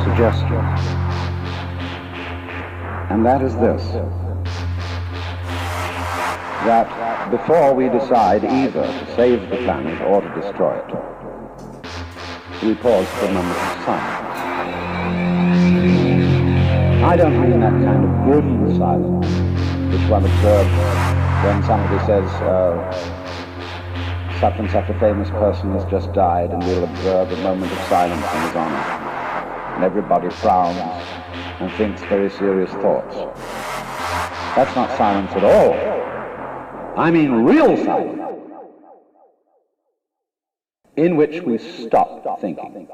suggestion. And that is this: that before we decide either to save the planet or to destroy it, we pause for a moment of silence. I don't mean that kind of grim silence which one observes when somebody says such and such a famous person has just died, and we'll observe a moment of silence in his honor, and everybody frowns and thinks very serious thoughts. That's not silence at all. I mean real silence, in which we stop thinking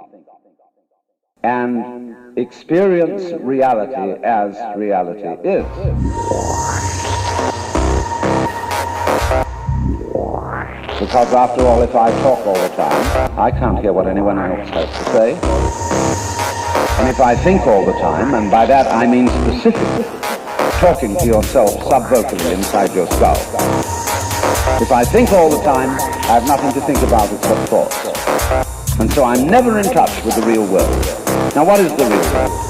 and experience reality as reality is. Because after all, if I talk all the time, I can't hear what anyone else has to say. And if I think all the time, and by that I mean specifically talking to yourself subvocally inside your skull. If I think all the time, I have nothing to think about except thoughts. And so I'm never in touch with the real world. Now, what is the real world?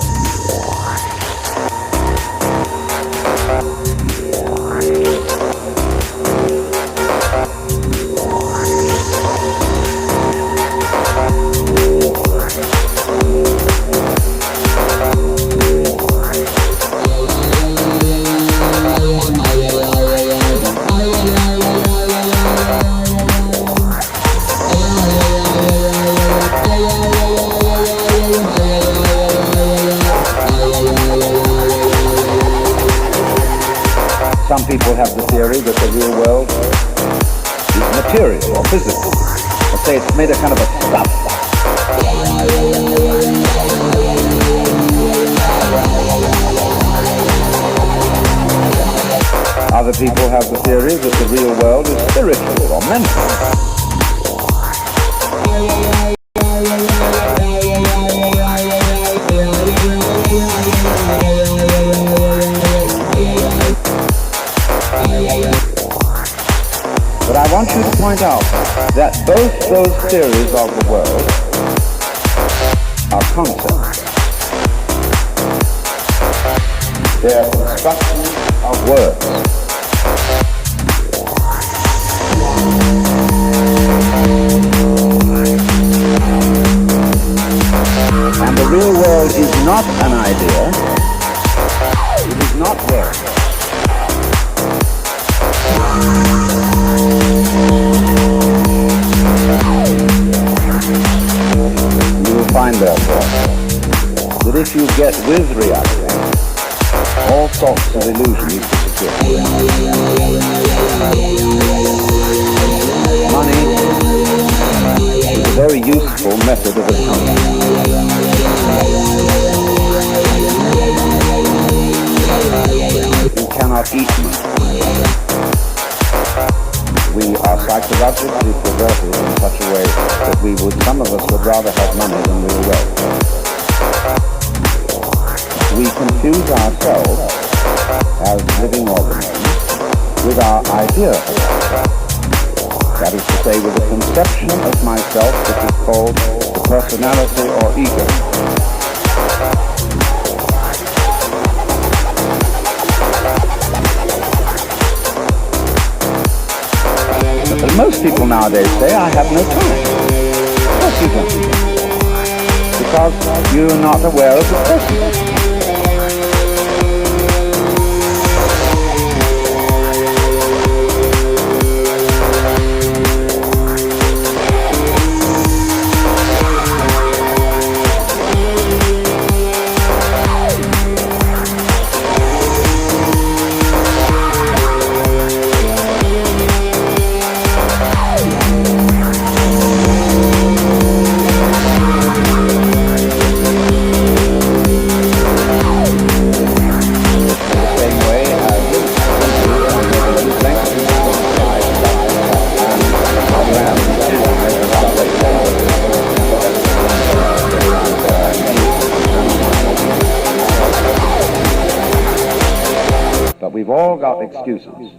Some people have the theory that the real world is material or physical. They say it's made of kind of a stuff. Other people have the theory that the real world is spiritual or mental. But I want you to point out that both those theories of the world are concepts. They are constructions of words. And the real world is not an idea. It is not words. You will find, therefore, that if you get with reality, all sorts of illusions disappear. Money is a very useful method of accounting. You cannot eat money. We are psychologically perverted in such a way that some of us would rather have money than real wealth. We confuse ourselves as living organisms with our idea of myself. That is to say, with a conception of myself which is called the personality or ego. But most people nowadays say, I have no time. Of course you don't. Because you're not aware of the person. We've all got excuses.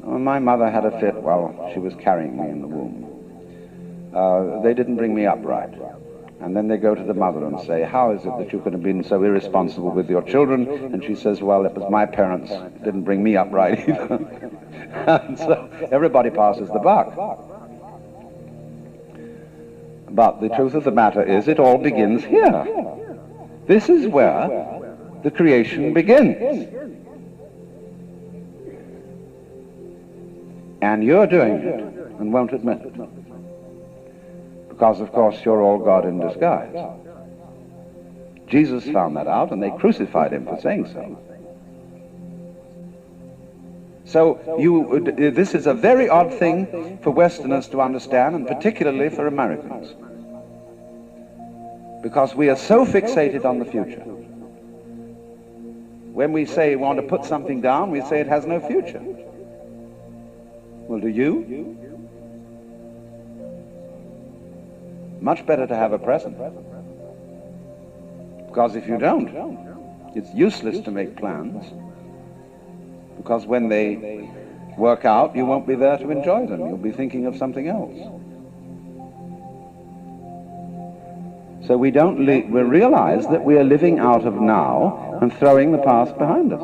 My mother had a fit while she was carrying me in the womb. They didn't bring me up right. And then they go to the mother and say, how is it that you could have been so irresponsible with your children? And she says, well, it was my parents didn't bring me up right either. And so everybody passes the buck. But the truth of the matter is, it all begins here. This is where the creation begins. And you're doing it and won't admit it. Because, of course, you're all God in disguise. Jesus found that out, and they crucified him for saying so. So this is a very odd thing for Westerners to understand, and particularly for Americans. Because we are so fixated on the future. When we say we want to put something down, we say it has no future. Well, do you? Much better to have a present. Because if you don't, it's useless to make plans. Because when they work out, you won't be there to enjoy them. You'll be thinking of something else. So we realize that we are living out of now and throwing the past behind us.